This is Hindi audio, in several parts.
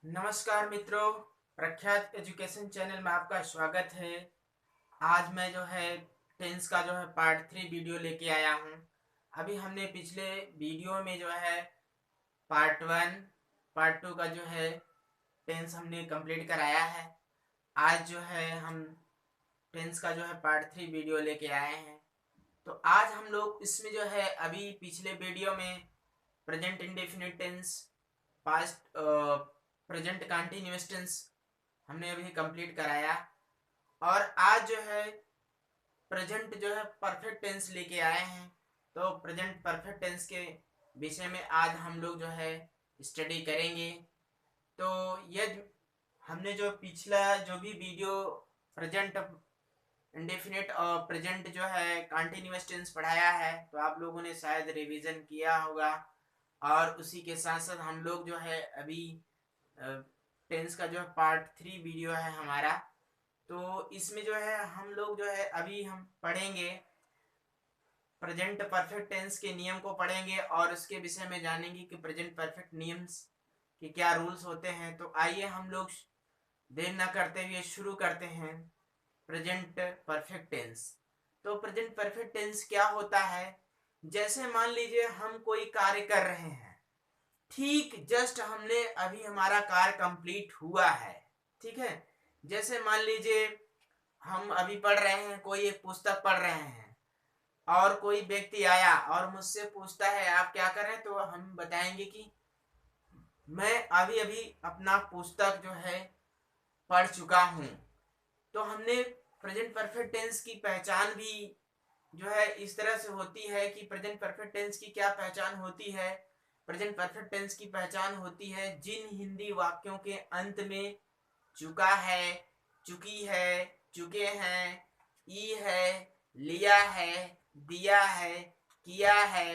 नमस्कार मित्रों, प्रख्यात एजुकेशन चैनल में आपका स्वागत है। आज मैं जो है टेंस का जो है पार्ट 3 वीडियो लेके आया हूँ। अभी हमने पिछले वीडियो में जो है पार्ट 1 पार्ट 2 का जो है टेंस हमने कंप्लीट कराया है। आज जो है हम टेंस का जो है पार्ट 3 वीडियो लेके आए हैं। तो आज हम लोग इसमें जो है अभी पिछले वीडियो में present indefinite tense, past present continuous tense हमने अभी कंप्लीट कराया, और आज जो है प्रेजेंट जो है परफेक्ट टेंस लेके आए हैं। तो प्रेजेंट परफेक्ट टेंस के विषय में आज हम लोग जो है स्टडी करेंगे। तो यह हमने जो पिछला जो भी वीडियो प्रेजेंट इंडेफिनिट और प्रेजेंट जो है कंटिन्यूअस टेंस पढ़ाया है, तो आप लोगों ने शायद रिवीजन किया होगा। और उसी के साथ साथ हम लोग जो है अभी टेंस का जो है पार्ट 3 वीडियो है हमारा। तो इसमें जो है हम लोग जो है अभी हम पढ़ेंगे प्रेजेंट परफेक्ट टेंस के नियम को पढ़ेंगे और उसके विषय में जानेंगे कि प्रेजेंट परफेक्ट नियम्स के क्या रूल्स होते हैं। तो आइए हम लोग देर न करते हुए शुरू करते हैं प्रेजेंट परफेक्ट टेंस। तो प्रेजेंट परफेक्ट टेंस क्या होता है? जैसे मान लीजिए हम कोई कार्य कर रहे हैं, ठीक जस्ट हमने अभी हमारा कार्य कंप्लीट हुआ है। ठीक है, जैसे मान लीजिए हम अभी पढ़ रहे हैं, कोई एक पुस्तक पढ़ रहे हैं और कोई व्यक्ति आया और मुझसे पूछता है आप क्या कर रहे हैं, तो हम बताएंगे कि मैं अभी अभी अपना पुस्तक जो है पढ़ चुका हूँ। तो हमने प्रेजेंट परफेक्ट टेंस की पहचान भी जो है इस तरह से होती है कि प्रेजेंट परफेक्ट टेंस की क्या पहचान होती है? प्रेजेंट परफेक्ट टेंस की पहचान होती है जिन हिंदी वाक्यों के अंत में चुका है, चुकी है, चुके हैं, ई है, लिया है, दिया है, किया है,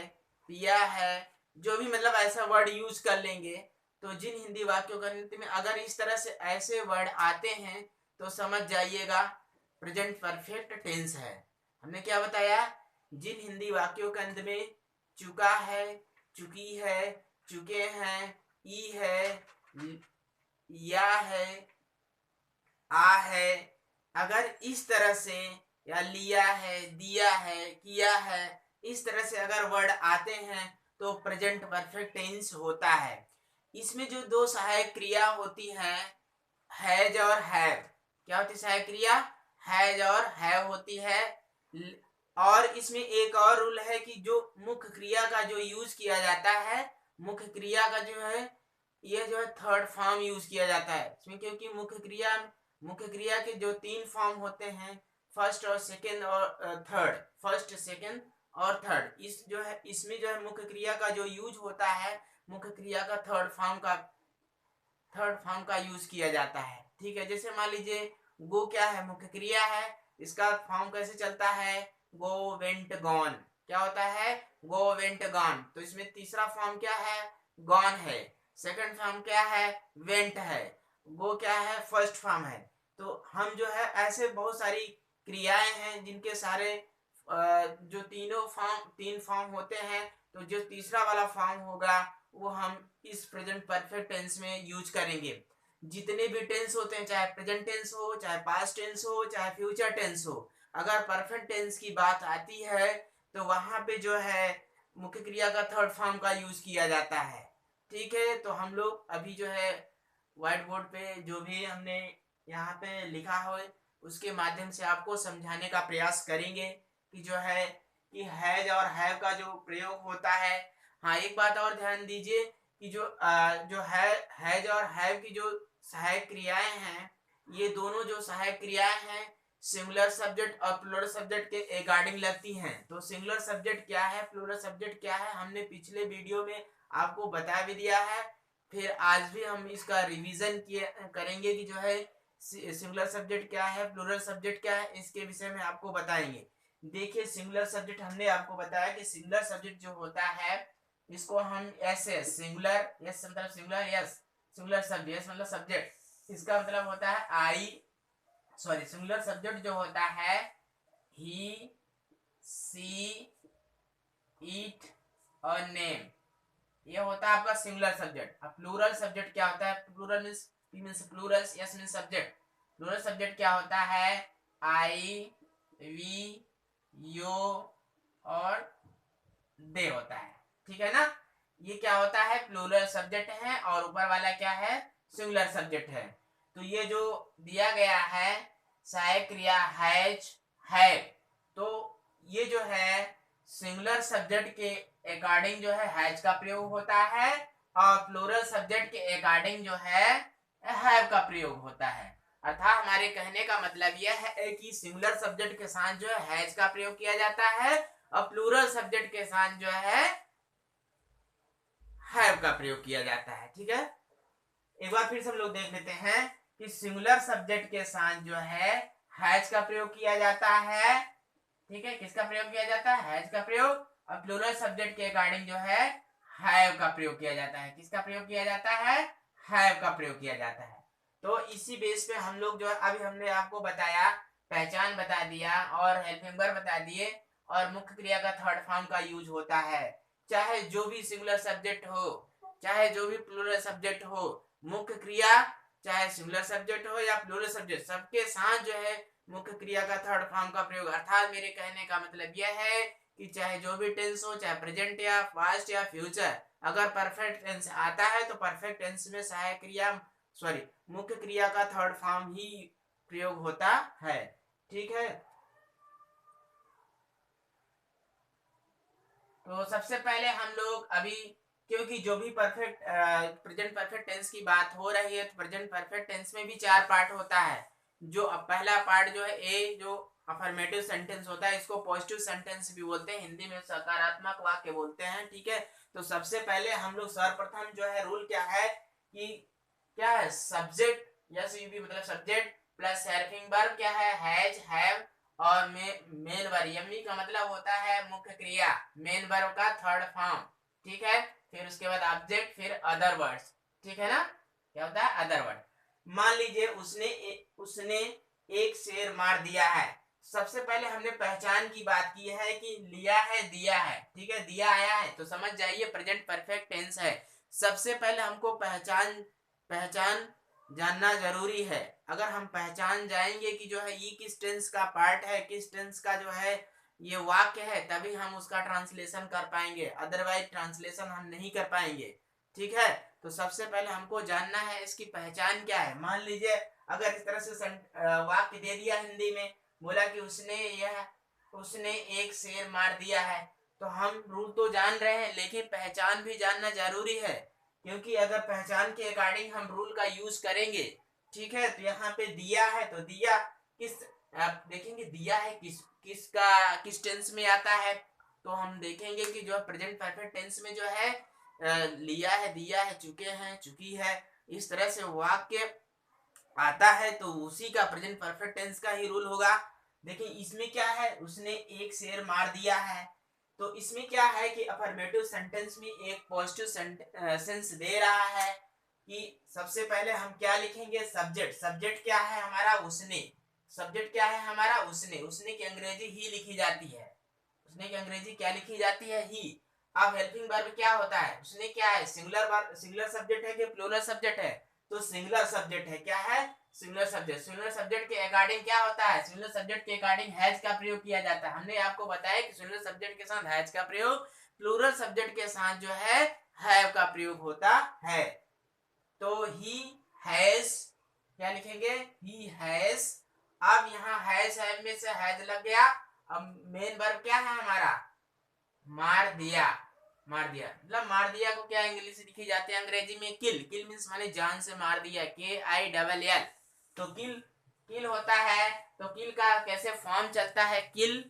पिया है, जो भी मतलब ऐसा वर्ड यूज कर लेंगे। तो जिन हिंदी वाक्यों के अंत में अगर इस तरह से ऐसे वर्ड आते हैं तो समझ जाइएगा प्रेजेंट परफेक्ट टेंस है। हमने क्या बताया? जिन हिंदी वाक्यों के अंत में चुका है, चुकी है, चुके हैं, ई है, या है, आ है, अगर इस तरह से, या लिया है, दिया है, किया है, इस तरह से अगर वर्ड आते हैं तो प्रेजेंट परफेक्ट टेंस होता है। इसमें जो दो सहायक क्रिया होती है, हैज और हैव। क्या होती है सहायक क्रिया? हैज और हैव होती है। और इसमें एक और रूल है कि जो मुख्य क्रिया का जो यूज किया जाता है, मुख्य क्रिया का जो है ये जो है थर्ड फॉर्म यूज किया जाता है इसमें, क्योंकि मुख्य क्रिया के जो 3 फॉर्म होते हैं, फर्स्ट और सेकंड और थर्ड, फर्स्ट सेकंड और थर्ड, इस जो है इसमें जो है मुख्य क्रिया का जो यूज होता है, मुख्य क्रिया का थर्ड फॉर्म का यूज किया जाता है। ठीक है, जैसे मान लीजिए गो क्या है? मुख्य क्रिया है। इसका फॉर्म कैसे चलता है? Go went gone. क्या होता है? Go went gone. तो इसमें तीसरा फॉर्म क्या है? गॉन है। सेकंड फॉर्म क्या है? वेंट है। गो क्या है? फर्स्ट फॉर्म है। तो हम जो है ऐसे बहुत सारी क्रियाएं हैं जिनके सारे जो तीन फॉर्म होते हैं, तो जो तीसरा वाला फॉर्म होगा वो हम इस प्रेजेंट परफेक्ट टेंस में यूज करेंगे। जितने भी टेंस होते हैं, चाहे प्रेजेंट टेंस हो, चाहे पास्ट टेंस हो, चाहे फ्यूचर टेंस हो, अगर परफेक्ट टेंस की बात आती है तो वहां पे जो है मुख्य क्रिया का थर्ड फॉर्म का यूज किया जाता है। ठीक है, तो हम लोग अभी जो है व्हाइट बोर्ड पे जो भी हमने यहाँ पे लिखा हो उसके माध्यम से आपको समझाने का प्रयास करेंगे कि जो है कि हैज और हैव का जो प्रयोग होता है। हाँ, एक बात और ध्यान दीजिए कि जो हैज और हैव की जो सहायक क्रियाएं हैं, ये दोनों जो सहायक क्रियाएं हैं सिंगुलर सब्जेक्ट और प्लूरल सब्जेक्ट के अकॉर्डिंग लगती हैं। तो सिंगुलर सब्जेक्ट क्या है, प्लूरल सब्जेक्ट क्या है, हमने पिछले वीडियो में आपको बता भी दिया है। फिर आज भी हम इसका रिवीजन करेंगे कि जो है सिंगुलर सब्जेक्ट क्या है, प्लूरल सब्जेक्ट क्या है, इसके विषय में आपको बताएंगे। देखिए, सिंगुलर सब्जेक्ट हमने आपको बताया कि सिंगुलर सब्जेक्ट जो होता है इसको हम ऐसे सिंगुलर, यस मतलब singular, yes singular subject, yes मतलब सब्जेक्ट, इसका मतलब होता है सिंगुलर सब्जेक्ट जो होता है ही, सी, इट और नेम, ये होता है आपका सिंगुलर सब्जेक्ट। अब प्लूरल सब्जेक्ट क्या होता है? Plural means P means plurals, S means subject. Plural subject क्या होता है? आई, वी, यो और दे होता है, ठीक है ना। ये क्या होता है? प्लूरल सब्जेक्ट है और ऊपर वाला क्या है? सिंगुलर सब्जेक्ट है। तो ये जो दिया गया है सहायक क्रिया हैज, है, तो ये जो है सिंगुलर सब्जेक्ट के अकॉर्डिंग जो है हैज का प्रयोग होता है और प्लूरल सब्जेक्ट के अकॉर्डिंग जो है हैव का प्रयोग होता है। अर्थात हमारे कहने का मतलब यह है कि सिंगुलर सब्जेक्ट के साथ जो है हैज का प्रयोग किया जाता है और प्लूरल सब्जेक्ट के साथ जो है हैव का प्रयोग किया जाता है, ठीक है। एक बार फिर से हम लोग देख लेते हैं कि सिंगुलर सब्जेक्ट के साथ जो है हैज का प्रयोग किया जाता है, ठीक है। किसका प्रयोग किया जाता है? हैज का प्रयोग। और प्लूरल सब्जेक्ट के अकॉर्डिंग जो है हैव का प्रयोग किया जाता है। किसका प्रयोग किया जाता है? हैव का प्रयोग किया जाता है। तो इसी बेस पे हम लोग जो है अभी हमने आपको बताया, पहचान बता दिया और हेल्पिंग वर्ब बता दिए और मुख्य क्रिया का थर्ड फॉर्म का यूज होता है। चाहे जो भी सिंगुलर सब्जेक्ट हो, चाहे जो भी प्लूरल सब्जेक्ट हो, मुख्य क्रिया चाहे सिंगुलर सब्जेक्ट हो या प्लूरल सब्जेक्ट, सबके साथ जो है मुख्य क्रिया का थर्ड फॉर्म का प्रयोग। अर्थात मेरे कहने का मतलब यह है कि चाहे जो भी टेंस हो, चाहे प्रेजेंट या पास्ट या फ्यूचर, अगर परफेक्ट टेंस आता है तो परफेक्ट टेंस में सहायक क्रिया सॉरी मुख्य क्रिया का थर्ड फॉर्म ही प्रयोग होता है, ठीक है। तो सबसे पहले हम लोग अभी, क्योंकि जो भी परफेक्ट प्रेजेंट परफेक्ट टेंस की बात हो रही है, तो प्रेजेंट परफेक्ट टेंस में भी 4 पार्ट होता है। जो पहला पार्ट जो है ए, जो अफर्मेटिव सेंटेंस होता है, इसको पॉजिटिव सेंटेंस भी बोलते हैं, हिंदी में सकारात्मक वाक्य बोलते हैं, ठीक है। तो सबसे पहले हम लोग सर्वप्रथम जो है रूल क्या है कि क्या है? सब्जेक्ट या भी मतलब सब्जेक्ट प्लस हेल्पिंग वर्ब क्या है? हैज, हैव और मेन वर्ब। यमी का मतलब होता है मुख्य क्रिया, मेन वर्ब का थर्ड फॉर्म, ठीक है। फिर उसके बाद ऑब्जेक्ट, फिर अदर वर्ड्स, ठीक है ना। क्या होता है? Other word. मान लीजिए उसने एक शेर मार दिया है। सबसे पहले हमने पहचान की बात की है कि लिया है, दिया है, ठीक है। दिया आया है तो समझ जाइए प्रेजेंट परफेक्ट टेंस है। सबसे पहले हमको पहचान जानना जरूरी है। अगर हम पहचान जाएंगे कि जो है ये किस टेंस का पार्ट है, किस टेंस का जो है ये वाक्य है, तभी हम उसका ट्रांसलेशन कर पाएंगे, अदरवाइज ट्रांसलेशन हम नहीं कर पाएंगे, ठीक है। तो सबसे पहले हमको जानना है इसकी पहचान क्या है। मान लीजिए अगर इस तरह से वाक्य दे दिया हिंदी में, बोला कि उसने एक शेर मार दिया है, तो हम रूल तो जान रहे हैं लेकिन पहचान भी जानना जरूरी है, क्योंकि अगर पहचान के अकॉर्डिंग हम रूल का यूज करेंगे, ठीक है। तो यहाँ पे दिया है तो दिया किस, आप देखेंगे दिया है किस टेंस में आता है, तो हम देखेंगे कि जो प्रेजेंट परफेक्ट टेंस में जो है लिया है, दिया है, चुके हैं, चुकी है, इस तरह से वाक्य आता है तो उसी का प्रेजेंट परफेक्ट टेंस का ही रूल होगा। देखिए इसमें क्या है? उसने एक शेर मार दिया है, तो इसमें क्या है कि अफर्मेटिव सेंटेंस में एक पॉजिटिव सेंस दे रहा है कि सबसे पहले हम क्या लिखेंगे? सब्जेक्ट। सब्जेक्ट क्या है हमारा? उसने। सब्जेक्ट क्या है हमारा? उसने की अंग्रेजी ही लिखी जाती है। उसने की अंग्रेजी क्या लिखी जाती है? ही। अब हेल्पिंग वर्ब क्या होता है? उसने क्या है? सिंगुलर सब्जेक्ट है कि प्लूरल सब्जेक्ट है? तो सिंगुलर सब्जेक्ट है। क्या है? Singular subject. सिंगुलर सब्जेक्ट के अकॉर्डिंग क्या होता है? सिंगुलर सब्जेक्ट के अकॉर्डिंग हैज का प्रयोग किया जाता है। हमने आपको बताया कि सिंगुलर सब्जेक्ट के साथ हैज का प्रयोग, प्लूरल सब्जेक्ट के साथ जो है हैव का प्रयोग होता है। तो ही हैज क्या लिखेंगे? He has. अब यहाँ हैज हैव में से हैज लग गया। अब मेन वर्ब क्या है हमारा? मार दिया। मार दिया मतलब मार दिया को क्या इंग्लिश से लिखी जाती है अंग्रेजी में? किल। किल मींस माने जान से मार दिया, KILL। तो किल होता है। तो किल का कैसे फॉर्म चलता है? किल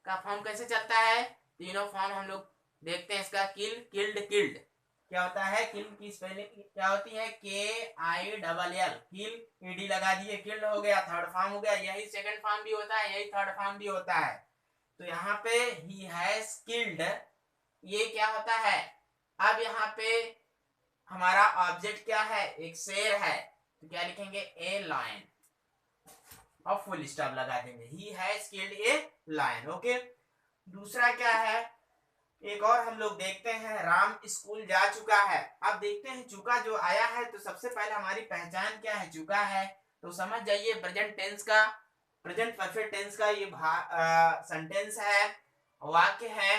का फॉर्म कैसे चलता है? तीनों फॉर्म हम लोग देखते हैं इसका। किल, किल्ड, किल्ड। क्या होता है? किल की स्पेलिंग क्या होती है? KILL। किल, ईडी लगा दिए, किल्ड हो गया, थर्ड फॉर्म हो गया। यही सेकंड फॉर्म भी होता है, यही थर्ड फॉर्म भी होता है। तो यहाँ पे ही हैज किल्ड, ये क्या होता है? अब यहाँ पे हमारा ऑब्जेक्ट क्या है? एक शेर है, तो क्या लिखेंगे? ए लायन और फुल स्टॉप लगा देंगे। He has killed a lion. Okay. दूसरा क्या है? एक और हम लोग देखते हैं, राम स्कूल जा चुका है। अब देखते हैं चुका जो आया है, तो सबसे पहले हमारी पहचान क्या है, चुका है। तो समझ जाइए प्रेजेंट टेंस का, प्रेजेंट परफेक्ट टेंस का ये सेंटेंस है, वाक्य है।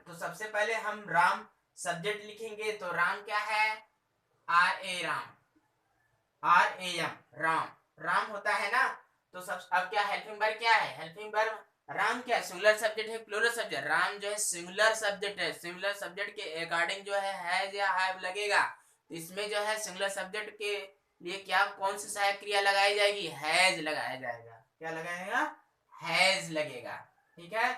तो सबसे पहले हम राम सब्जेक्ट लिखेंगे, तो राम क्या है, R A Ram, R A M Ram, Ram होता है ना। तो सब अब क्या हेल्पिंग वर्ब क्या है, हेल्पिंग वर्ब राम क्या सिंगुलर सब्जेक्ट है प्लूरल सब्जेक्ट, राम जो है सिंगुलर सब्जेक्ट है, सिंगुलर सब्जेक्ट के अकॉर्डिंग जो है हैज या हैव लगेगा। तो इसमें जो है सिंगुलर सब्जेक्ट के लिए क्या कौन सी सहायक क्रिया लगाई जाएगी, हैज लगाया जाएगा। क्या लगाएगा, हैज लगेगा। ठीक है।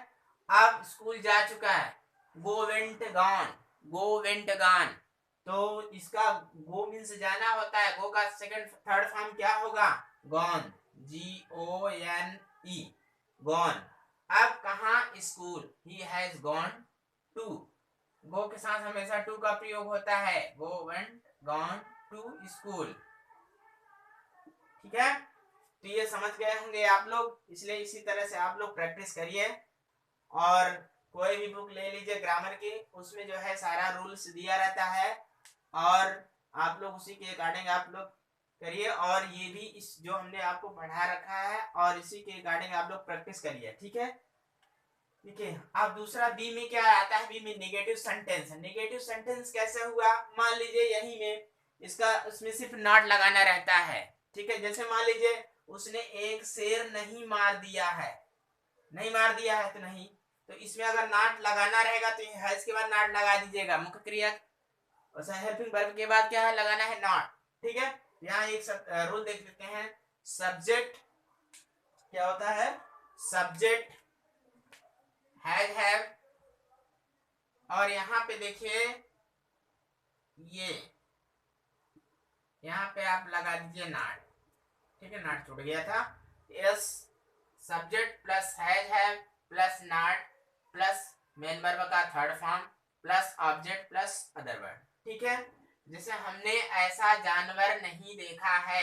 अब स्कूल जा चुका है, गो वेंट गॉन, गो वेंट गॉन। तो इसका गो मीन्स जाना होता है, गो का सेकंड थर्ड फॉर्म क्या होगा, गॉन, GONE, गॉन। अब कहा school, he has gone to, go के साथ हमेशा टू का प्रयोग होता है, go went gone to school. ठीक है। तो ये समझ गए होंगे आप लोग, इसलिए इसी तरह से आप लोग प्रैक्टिस करिए। और कोई भी बुक ले लीजिए ग्रामर की, उसमें जो है सारा रूल्स दिया रहता है, और आप लोग उसी के अकॉर्डिंग आप लोग करिए। और ये भी इस जो हमने आपको पढ़ा रखा है, और इसी के अकॉर्डिंग आप लोग प्रैक्टिस करिए। ठीक है। ठीक है। अब दूसरा बी में क्या आता है, बी में नेगेटिव सेंटेंस। नेगेटिव सेंटेंस कैसे हुआ, मान लीजिए यही में इसका उसमें सिर्फ नॉट लगाना रहता है। ठीक है। जैसे मान लीजिए उसने एक शेर नहीं मार दिया है, नहीं मार दिया है तो नहीं, तो इसमें अगर नॉट लगाना रहेगा तो हैज के बाद नॉट लगा दीजिएगा, मुख्य क्रिया और हेल्पिंग वर्ब के बाद क्या है लगाना है, नॉट। ठीक है। यहाँ एक रूल देख लेते हैं, सब्जेक्ट क्या होता है, सब्जेक्ट हैज हैव, और यहाँ पे देखिए ये यहाँ पे आप लगा दीजिए नॉट। ठीक है, नॉट छूट गया था। Yes, subject plus has have plus not plus main verb का third form plus object plus other word. ठीक है। जैसे हमने ऐसा जानवर नहीं देखा है,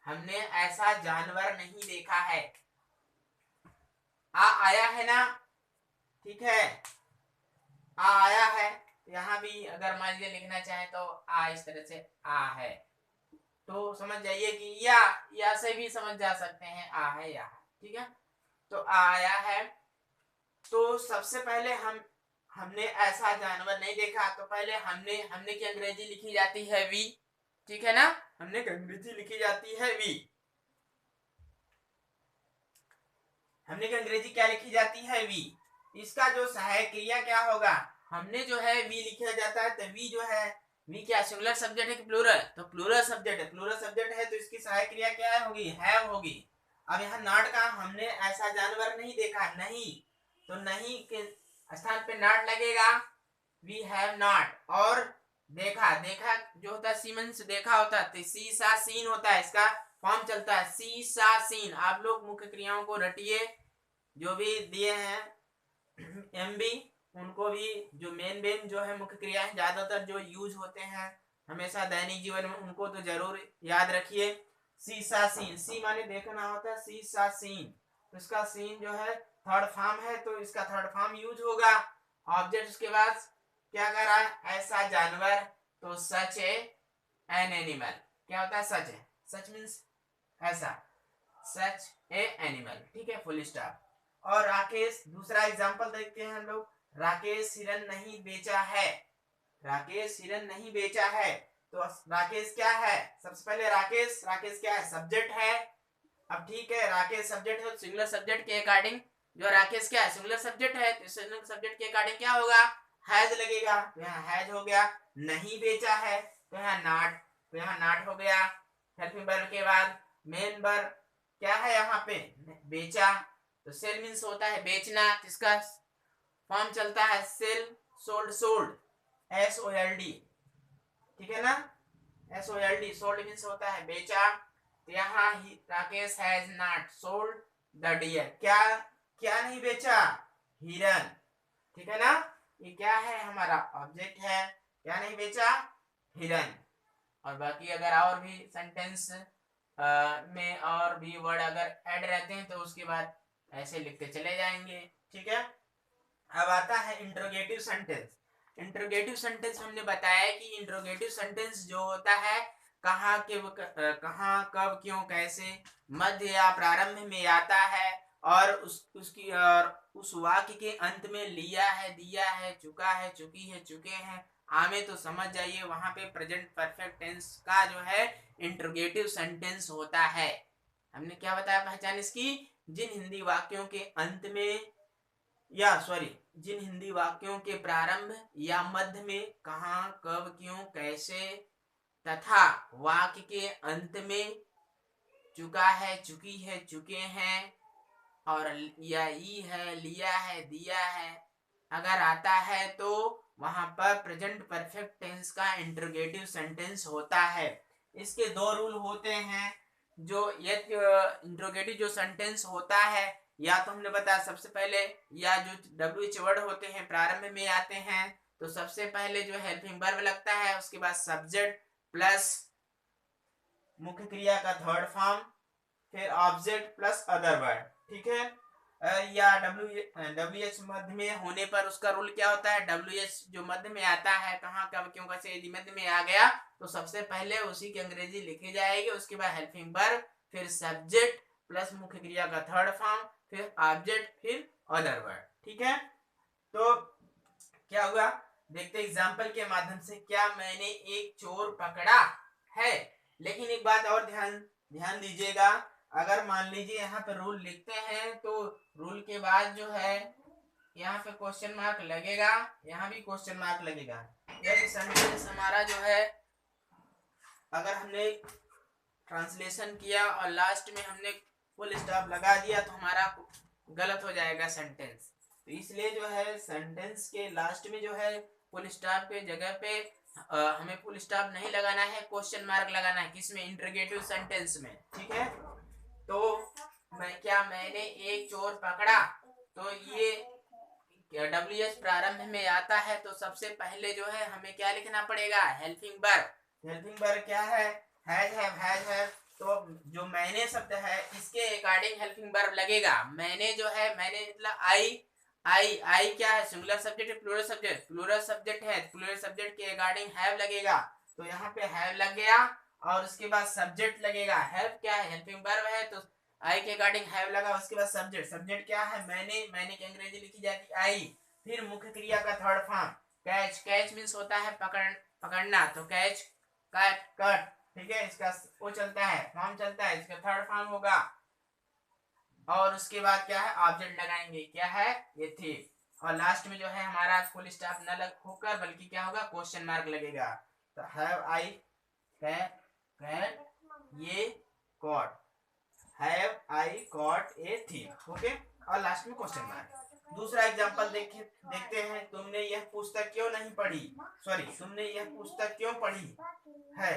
हमने ऐसा जानवर नहीं देखा है, आ आया है ना। ठीक है, आ आया है। यहाँ भी अगर मान लीजिए लिखना चाहे तो आ इस तरह से आ है, तो समझ जाइए कि या से भी समझ जा सकते हैं, आ है या है। ठीक है। तो आया है। तो सबसे पहले हमने ऐसा जानवर नहीं देखा, तो पहले हमने की अंग्रेजी लिखी जाती है वी। ठीक है ना, हमने की अंग्रेजी लिखी जाती है वी, हमने की अंग्रेजी क्या लिखी जाती है वी। इसका जो सहायक क्रिया क्या होगा, हमने जो है वी लिखा जाता है, तो वी जो है, वी क्या सिंगुलर सब्जेक्ट है कि प्लूरल, तो प्लूरल सब्जेक्ट है, प्लूरल सब्जेक्ट है तो इसकी सहायक क्रिया क्या होगी, हैव होगी। अब यहाँ नॉट का, हमने ऐसा जानवर नहीं देखा, नहीं, तो नहीं के स्थान पे नॉट लगेगा, वी हैव नॉट। और देखा, देखा जो होता है सीमन से देखा होता है, तो सी सा सीन होता है, इसका फॉर्म चलता है सी सा सीन। आप लोग मुख्य क्रियाओं को रटिए, जो भी दिए हैं एमबी, उनको भी, जो मेन जो है मुख्य क्रिया है ज्यादातर जो यूज होते हैं हमेशा दैनिक जीवन में, उनको तो जरूर याद रखिए। सी सा सीन, सी माने देखना होता है, सी सा सीन, तो इसका सीन जो है थर्ड फॉर्म है, तो इसका थर्ड फॉर्म यूज होगा। ऑब्जेक्ट उसके बाद क्या कर रहा है, ऐसा जानवर, तो सच है एन एनिमल। क्या होता है, सच है, सच मीन्स ऐसा, सच ए एनिमल। ठीक है, फुल स्टॉप। और राकेश, दूसरा एग्जांपल देखते हैं हम लोग, राकेश हिरन नहीं बेचा है, राकेश हिरन नहीं बेचा है। तो राकेश क्या है, सबसे पहले राकेश, राकेश क्या है, सब्जेक्ट है। अब ठीक है, राकेश सब्जेक्ट है, सिंगुलर सब्जेक्ट के अकॉर्डिंग जो राकेश क्या है, सिंगुलर सब्जेक्ट है, तो सिंगुलर सब्जेक्ट के अकॉर्डिंग क्या होगा, हैज लगेगा, तो यहाँ हैज हो गया। नहीं बेचा है, तो यहाँ नॉट, तो यहाँ नॉट हो गया। हेल्पिंग वर्ब के बाद मेन वर्ब क्या है यहाँ पे, बेचा, तो सेल मीन्स होता है बेचना, इसका फॉर्म चलता है सेल, सोल्ड, सोल्ड, SOLD। ठीक है ना, SOLD, सोल्ड मीन्स होता है बेचा। तो यहाँ Rakesh has not sold the deer, क्या क्या नहीं बेचा, हिरन। ठीक है ना, ये क्या है, हमारा ऑब्जेक्ट है, क्या नहीं बेचा, हिरन। और बाकी अगर और भी सेंटेंस में और भी वर्ड अगर ऐड रहते हैं तो उसके बाद ऐसे लिखते चले जाएंगे। ठीक है। अब आता है इंट्रोगेटिव सेंटेंस। इंट्रोगेटिव सेंटेंस हमने बताया कि इंट्रोगेटिव सेंटेंस जो होता है कहाँ के कहाँ कब क्यों कैसे मध्य या प्रारंभ में आता है और उसकी और उस वाक्य के अंत में लिया है, दिया है, चुका है, चुकी है, चुके हैं आमे तो समझ जाइए वहां पे प्रेजेंट परफेक्ट टेंस का जो है इंट्रोगेटिव सेंटेंस होता है। हमने क्या बताया पहचान इसकी? जिन हिंदी वाक्यों के अंत में या सॉरी जिन हिंदी वाक्यों के प्रारंभ या मध्य में कहाँ कब क्यों कैसे तथा वाक्य के अंत में चुका है, चुकी है, चुके हैं और या ई है, लिया है, दिया है अगर आता है तो वहां पर प्रेजेंट परफेक्ट टेंस का इंट्रोगेटिव सेंटेंस होता है। इसके दो रूल होते हैं। जो ये इंट्रोगेटिव जो सेंटेंस होता है या तो हमने बताया सबसे पहले या जो WH वर्ड होते हैं प्रारंभ में आते हैं तो सबसे पहले जो हेल्पिंग वर्ब लगता है, उसके बाद सब्जेक्ट प्लस मुख्य क्रिया का थर्ड फॉर्म, फिर ऑब्जेक्ट प्लस अदर वर्ड। ठीक है। या WH मध्य में होने पर उसका रूल क्या होता है? WH जो मध्य में आता है कहाँ कब क्यों कैसे यदि मध्य में आ गया तो सबसे पहले उसी की अंग्रेजी लिखी जाएगी, उसके बाद हेल्पिंग वर्ब, फिर सब्जेक्ट प्लस मुख्य क्रिया का थर्ड फॉर्म, फिर ऑब्जेक्ट, फिर अदर वर्ड। ठीक है। तो क्या हुआ देखते एग्जाम्पल के माध्यम से। क्या मैंने एक चोर पकड़ा है। लेकिन एक बात और ध्यान ध्यान दीजिएगा, अगर मान लीजिए यहाँ पे रूल लिखते हैं तो रूल के बाद जो है यहाँ पे क्वेश्चन मार्क लगेगा, यहाँ भी क्वेश्चन मार्क लगेगा। यदि सेंटेंस हमारा जो है अगर हमने ट्रांसलेशन किया और लास्ट में हमने फुल स्टॉप लगा दिया तो हमारा गलत हो जाएगा सेंटेंस। तो इसलिए जो है सेंटेंस के लास्ट में जो है फुल स्टॉप के जगह पे हमें फुल स्टॉप नहीं लगाना है, क्वेश्चन मार्क लगाना है। किसमें? इंटरोगेटिव सेंटेंस में। ठीक है। तो मैंने एक चोर पकड़ा, तो ये WH प्रारंभ में आता है तो सबसे पहले जो है हमें क्या लिखना पड़ेगा? Helping verb. हेल्पिंग वर्ब क्या है? हैज। तो जो मैंने शब्द है इसके अकॉर्डिंग हेल्पिंग वर्ब लगेगा। मैंने जो है मैंने मतलब आई क्या है? सिंगुलर सब्जेक्ट है प्लूरल सब्जेक्ट? प्लूरल सब्जेक्ट है, प्लूरल सब्जेक्ट के अकॉर्डिंग हैव लगेगा। तो यहाँ पे हैव लग गया और उसके बाद सब्जेक्ट लगेगा। हैव क्या है? हेल्पिंग वर्ब है तो आई के अकॉर्डिंग हैव लगा, उसके बाद सब्जेक्ट। सब्जेक्ट क्या है? मैंने की अंग्रेजी लिखी जाती आई। फिर मुख्य क्रिया का third form catch. Catch means होता है पकड़ना, तो कैच कट। ठीक है। इसका वो चलता है फॉर्म चलता है, इसका थर्ड फॉर्म होगा और उसके बाद क्या है? ऑब्जेक्ट लगाएंगे। क्या है? ये थी। और लास्ट में जो है हमारा फुल स्टॉप न लग होकर बल्कि क्या होगा? क्वेश्चन मार्क लगेगा। तो हैव आई कैट ये caught, have I caught a thief. Okay. और लास्ट में क्वेश्चन मार्क। दूसरा एग्जांपल देखते हैं। तुमने यह पुस्तक क्यों नहीं पढ़ी, सॉरी तुमने यह पुस्तक क्यों पढ़ी है।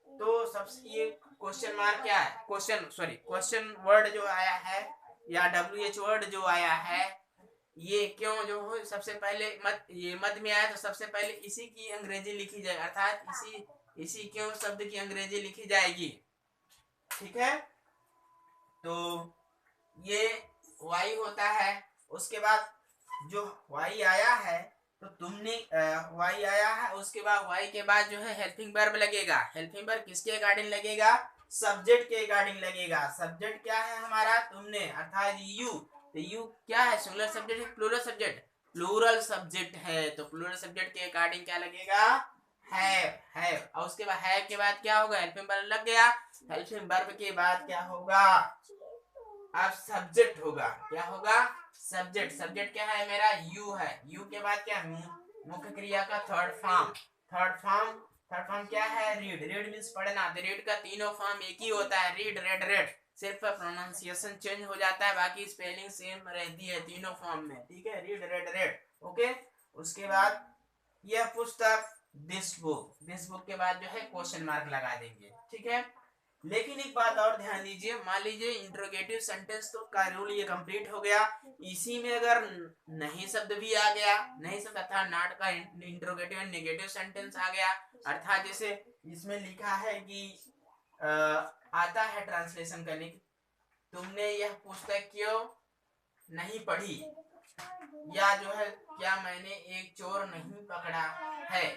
तो सबसे ये क्वेश्चन मार्क क्या है? क्वेश्चन वर्ड जो आया है या WH वर्ड जो आया है ये क्यों जो हो सबसे पहले ये मध्य में आया तो सबसे पहले इसी की अंग्रेजी लिखी जाए, अर्थात इसी क्यों शब्द की अंग्रेजी लिखी जाएगी। ठीक है। तो ये वाई होता है। उसके बाद जो वाई आया है तो तुमने वाई आया है, उसके बाद वाई के बाद जो है हेल्पिंग वर्ब लगेगा। हेल्पिंग वर्ब किसके अकॉर्डिंग लगेगा? सब्जेक्ट के अकॉर्डिंग लगेगा। सब्जेक्ट क्या है हमारा? तुमने, अर्थात यू। तो यू क्या है? सिंगुलर सब्जेक्ट है प्लूरल सब्जेक्ट? प्लूरल सब्जेक्ट है तो प्लूरल सब्जेक्ट के अकॉर्डिंग क्या लगेगा? हैव। और उसके बाद हैव के बाद क्या होगा? हेल्पिंग वर्ब लग गया। हेल्पिंग वर्ब के बाद क्या होगा? अब सब्जेक्ट होगा। क्या होगा? सब्जेक्ट। सब्जेक्ट क्या है मेरा? यू है। यू के बाद क्या? मुख्य क्रिया का थर्ड फॉर्म। थर्ड फॉर्म क्या है? रीड। रीड मीन्स पढ़ना। तो रीड का तीनों फॉर्म एक ही होता है, रीड रेड रेड। सिर्फ प्रोनाउंसिएशन चेंज हो जाता है, बाकी स्पेलिंग सेम रहती है तीनों फॉर्म में। ठीक है। Read red red. ओके। उसके बाद यह पुस्तक, दिस बुक के बाद जो है क्वेश्चन मार्क लगा देंगे। ठीक है। लेकिन एक बात और ध्यान दीजिए, मान लीजिए इंट्रोगेटिव सेंटेंस तो का रूल ये कंप्लीट हो गया, इसी में अगर नहीं शब्द भी आ गया, नहीं शब्द अर्थात नॉट का इंट्रोगेटिव एंड नेगेटिव सेंटेंस आ गया, अर्थात जैसे इसमें लिखा है कि आता है ट्रांसलेशन करने की, तुमने यह पुस्तक क्यों नहीं पढ़ी। या जो है क्या मैंने एक चोर नहीं पकड़ा है।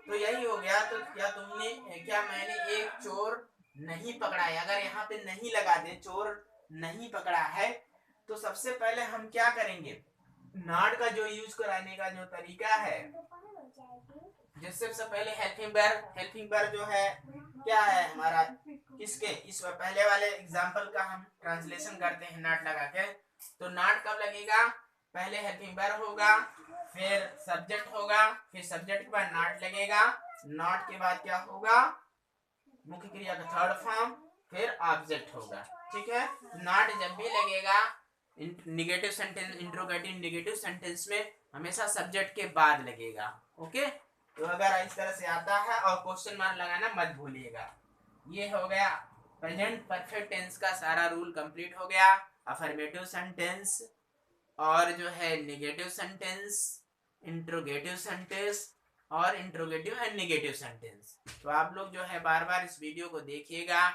तो यही हो गया। तो क्या मैंने एक चोर नहीं पकड़ा है। अगर यहाँ पे नहीं लगा दे, चोर नहीं पकड़ा है, तो सबसे पहले हम क्या करेंगे, नॉट का जो यूज कराने का जो तरीका है, जिससे सबसे पहले हेल्पिंग वर्ब जो है क्या है हमारा, किसके, इस पहले वाले एग्जांपल का हम ट्रांसलेशन करते हैं नॉट लगा के। तो नॉट कब लगेगा, पहले हेल्पिंग वर्ब होगा, फिर सब्जेक्ट होगा, फिर सब्जेक्ट के बाद नॉट लगेगा, नॉट के बाद क्या होगा, मुख्य क्रिया का थर्ड फॉर्म, फिर ऑब्जेक्ट होगा। ठीक है, नॉट जब भी लगेगा negative sentence, interrogative negative sentence में हमेशा सब्जेक्ट के बाद लगेगा। ओके, तो अगर इस तरह से आता है, और क्वेश्चन मार्क लगाना मत भूलिएगा। ये हो गया प्रेजेंट परफेक्ट टेंस का सारा रूल कंप्लीट हो गया। अफर्मेटिव सेंटेंस और जो है नेगेटिव सेंटेंस, इंट्रोगेटिव सेंटेंस और इंट्रोगेटिव एंड नेगेटिव सेंटेंस। तो आप लोग जो है बार बार इस वीडियो को देखिएगा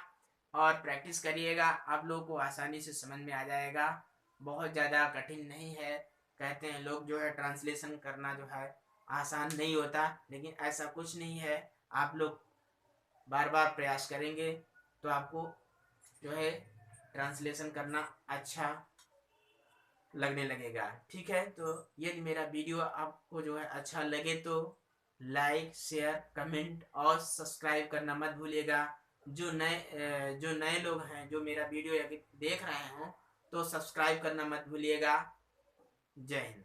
और प्रैक्टिस करिएगा, आप लोगों को आसानी से समझ में आ जाएगा। बहुत ज़्यादा कठिन नहीं है। कहते हैं लोग जो है ट्रांसलेशन करना जो है आसान नहीं होता, लेकिन ऐसा कुछ नहीं है। आप लोग बार बार प्रयास करेंगे तो आपको जो है ट्रांसलेशन करना अच्छा लगने लगेगा। ठीक है, तो यदि मेरा वीडियो आपको जो है अच्छा लगे तो लाइक, शेयर, कमेंट और सब्सक्राइब करना मत भूलिएगा। जो नए लोग हैं जो मेरा वीडियो देख रहे हो तो सब्सक्राइब करना मत भूलिएगा। जय हिंद।